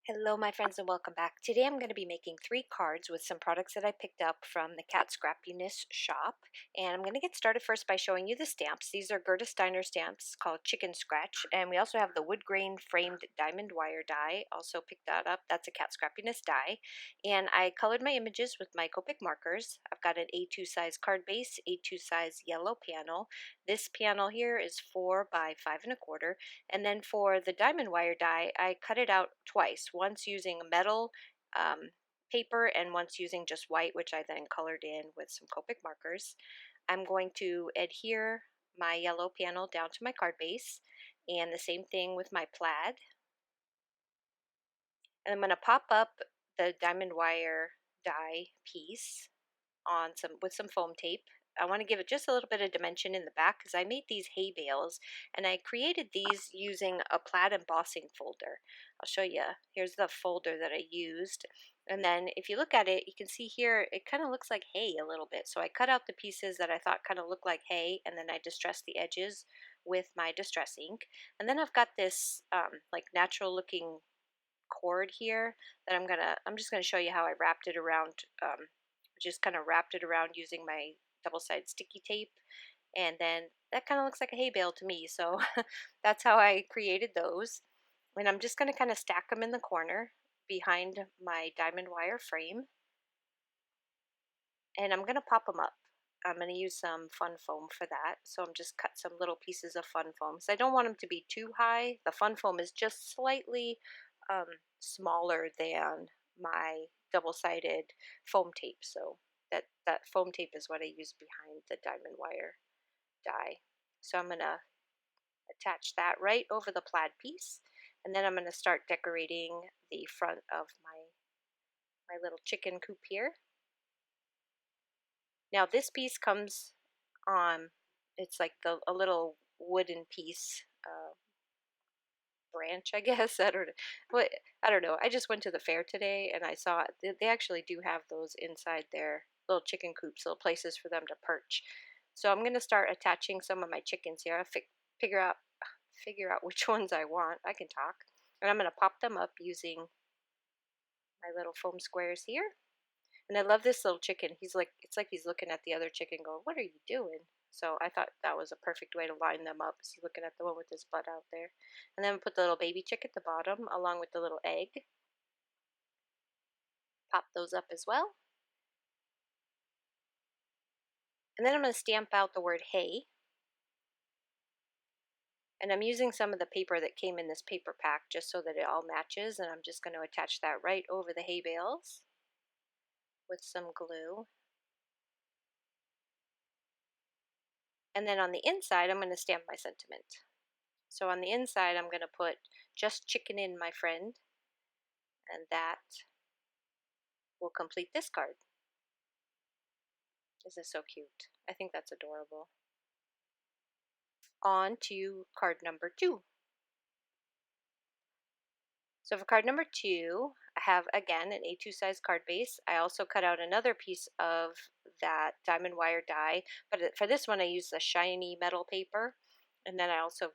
Hello, my friends, and welcome back. Today I'm going to be making 3 cards with some products that I picked up from the Kat Scrappiness shop. And I'm going to get started first by showing you the stamps. These are Gerda Steiner stamps called Chicken Scratch. And we also have the wood grain framed diamond wire die. Also picked that up. That's a Kat Scrappiness die. And I colored my images with my Copic markers. I've got an A2 size card base, A2 size yellow panel. This panel here is 4 by 5 1/4. And then for the diamond wire die, I cut it out twice, once using metal paper and once using just white, which I then colored in with some Copic markers. I'm going to adhere my yellow panel down to my card base, and the same thing with my plaid. And I'm going to pop up the diamond wire die piece on with some foam tape. I want to give it just a little bit of dimension in the back because I made these hay bales and I created these using a plaid embossing folder. I'll show you. Here's the folder that I used. And then if you look at it, you can see here it kind of looks like hay a little bit. So I cut out the pieces that I thought kind of looked like hay, and then I distressed the edges with my distress ink. And then I've got this like natural looking cord here that I'm just gonna show you how I wrapped it around. Just kind of wrapped it around using my double-sided sticky tape, and then that kind of looks like a hay bale to me. So that's how I created those. And I'm just going to kind of stack them in the corner behind my diamond wire frame, and I'm going to pop them up. I'm going to use some fun foam for that. So I'm just cut some little pieces of fun foam. So I don't want them to be too high. The fun foam is just slightly smaller than my double-sided foam tape. So that foam tape is what I use behind the diamond wire die. So I'm going to attach that right over the plaid piece. And then I'm going to start decorating the front of my little chicken coop here. Now this piece comes on, it's like a little wooden piece, branch, I guess. I don't know. I just went to the fair today and I saw they actually do have those inside their little chicken coops, little places for them to perch. So I'm going to start attaching some of my chickens here. Figure out figure out which ones I want. I can talk. And I'm going to pop them up using my little foam squares here. And I love this little chicken. It's like he's looking at the other chicken going, "What are you doing?" So I thought that was a perfect way to line them up. Is he looking at the one with his butt out there? And then put the little baby chick at the bottom along with the little egg. Pop those up as well. And then I'm going to stamp out the word hay. And I'm using some of the paper that came in this paper pack just so that it all matches. And I'm just going to attach that right over the hay bales with some glue. And then on the inside, I'm going to stamp my sentiment. So on the inside, I'm going to put "Just chicken in, my friend," and that will complete this card. This is so cute. I think that's adorable. On to card number 2. So for card number 2, I have again an A2 size card base. I also cut out another piece of that diamond wire die, but for this one I used the shiny metal paper, and then I also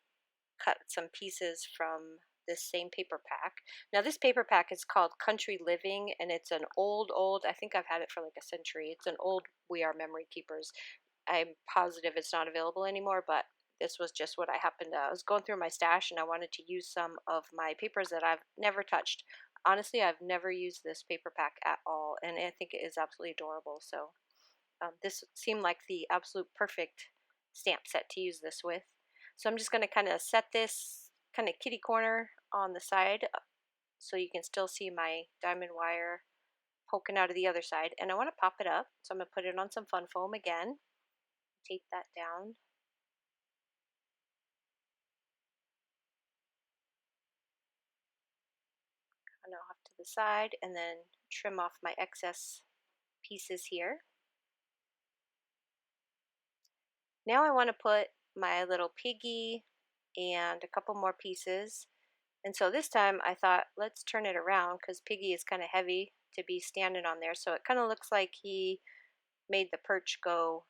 cut some pieces from this same paper pack. Now this paper pack is called Country Living, and it's an old, I think I've had it for like a century. It's an old We Are Memory Keepers. I'm positive it's not available anymore, but this was just what I happened to. I was going through my stash and I wanted to use some of my papers that I've never touched. Honestly, I've never used this paper pack at all, and I think it is absolutely adorable. So this seemed like the absolute perfect stamp set to use this with. So I'm just going to kind of set this kind of kitty corner on the side so you can still see my diamond wire poking out of the other side. And I want to pop it up, so I'm going to put it on some fun foam again. Tape that down. Kind of off to the side, and then trim off my excess pieces here. Now I want to put my little piggy and a couple more pieces. And so this time I thought, let's turn it around because Piggy is kind of heavy to be standing on there. So it kind of looks like he made the perch go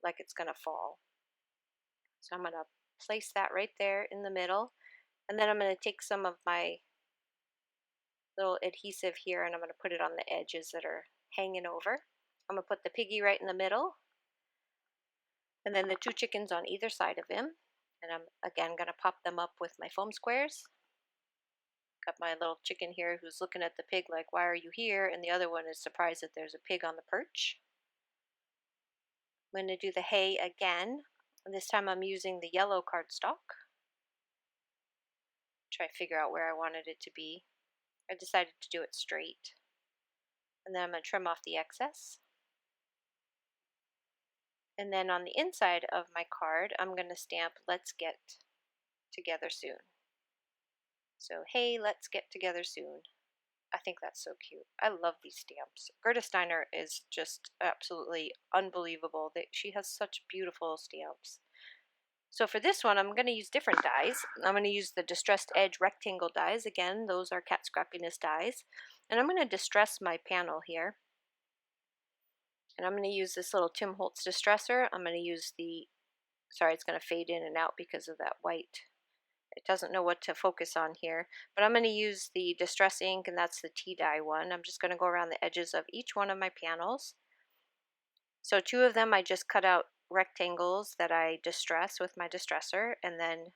like it's going to fall. So I'm going to place that right there in the middle. And then I'm going to take some of my little adhesive here, and I'm going to put it on the edges that are hanging over. I'm going to put the piggy right in the middle, and then the 2 chickens on either side of him. And I'm again going to pop them up with my foam squares. Got my little chicken here who's looking at the pig like, why are you here? And the other one is surprised that there's a pig on the perch. I'm going to do the hay again. And this time I'm using the yellow cardstock. Try to figure out where I wanted it to be. I decided to do it straight. And then I'm going to trim off the excess. And then on the inside of my card, I'm going to stamp, let's get together soon. So, hey, let's get together soon. I think that's so cute. I love these stamps. Gerda Steiner is just absolutely unbelievable. She has such beautiful stamps. So for this one, I'm going to use different dies. I'm going to use the Distressed Edge rectangle dies. Again, those are Kat Scrappiness dies. And I'm going to distress my panel here. And I'm going to use this little Tim Holtz distressor. I'm going to use the, sorry, it's going to fade in and out because of that white. It doesn't know what to focus on here. But I'm going to use the Distress ink, and that's the tea dye one. I'm just going to go around the edges of each one of my panels. So 2 of them I just cut out rectangles that I distress with my distressor, and then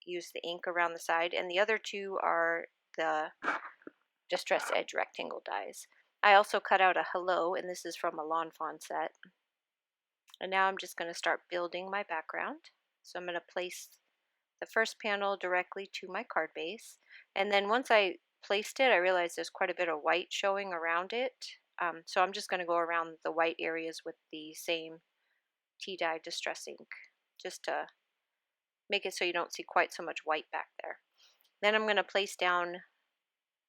use the ink around the side, and the other 2 are the Distress Edge rectangle dies. I also cut out a hello, and this is from a Lawn Fawn set. And now I'm just going to start building my background. So I'm going to place the first panel directly to my card base, and then once I placed it, I realized there's quite a bit of white showing around it. So I'm just going to go around the white areas with the same tea dye distress ink, just to make it so you don't see quite so much white back there. Then I'm going to place down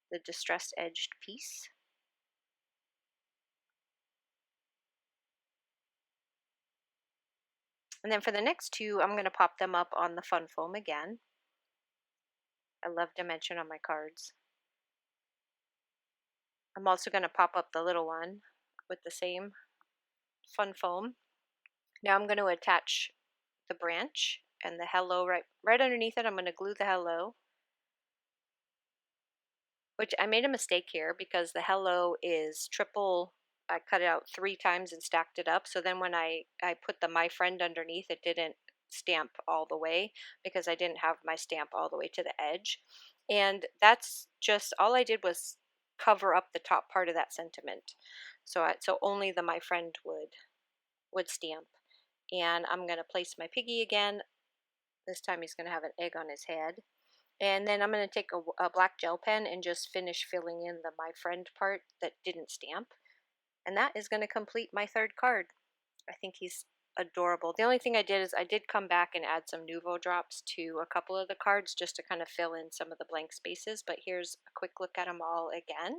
the distressed edged piece. And then for the next 2, I'm going to pop them up on the fun foam again. I love dimension on my cards. I'm also going to pop up the little one with the same fun foam. Now I'm going to attach the branch and the hello right underneath it. I'm going to glue the hello, which I made a mistake here because the hello is triple. I cut it out 3 times and stacked it up. So then when I put the my friend underneath, it didn't stamp all the way because I didn't have my stamp all the way to the edge. And that's just, all I did was cover up the top part of that sentiment. So only the my friend would stamp. And I'm going to place my piggy again. This time he's going to have an egg on his head. And then I'm going to take a black gel pen and just finish filling in the my friend part that didn't stamp. And that is going to complete my 3rd card. I think he's adorable. The only thing I did is I did come back and add some Nuvo drops to a couple of the cards just to kind of fill in some of the blank spaces. But here's a quick look at them all again.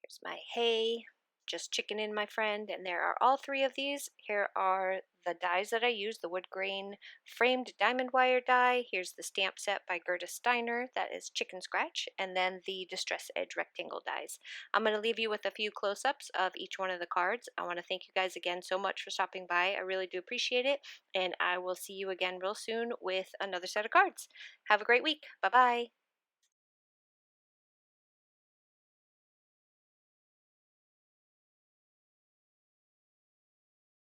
Here's my hay, just chicken in, my friend, and there are all 3 of these. Here are the dies that I use, the wood grain framed diamond wire die. Here's the stamp set by Gerda Steiner, that is chicken scratch, and then the distress edge rectangle dies. I'm going to leave you with a few close-ups of each one of the cards. I want to thank you guys again so much for stopping by. I really do appreciate it, and I will see you again real soon with another set of cards. Have a great week. Bye-bye.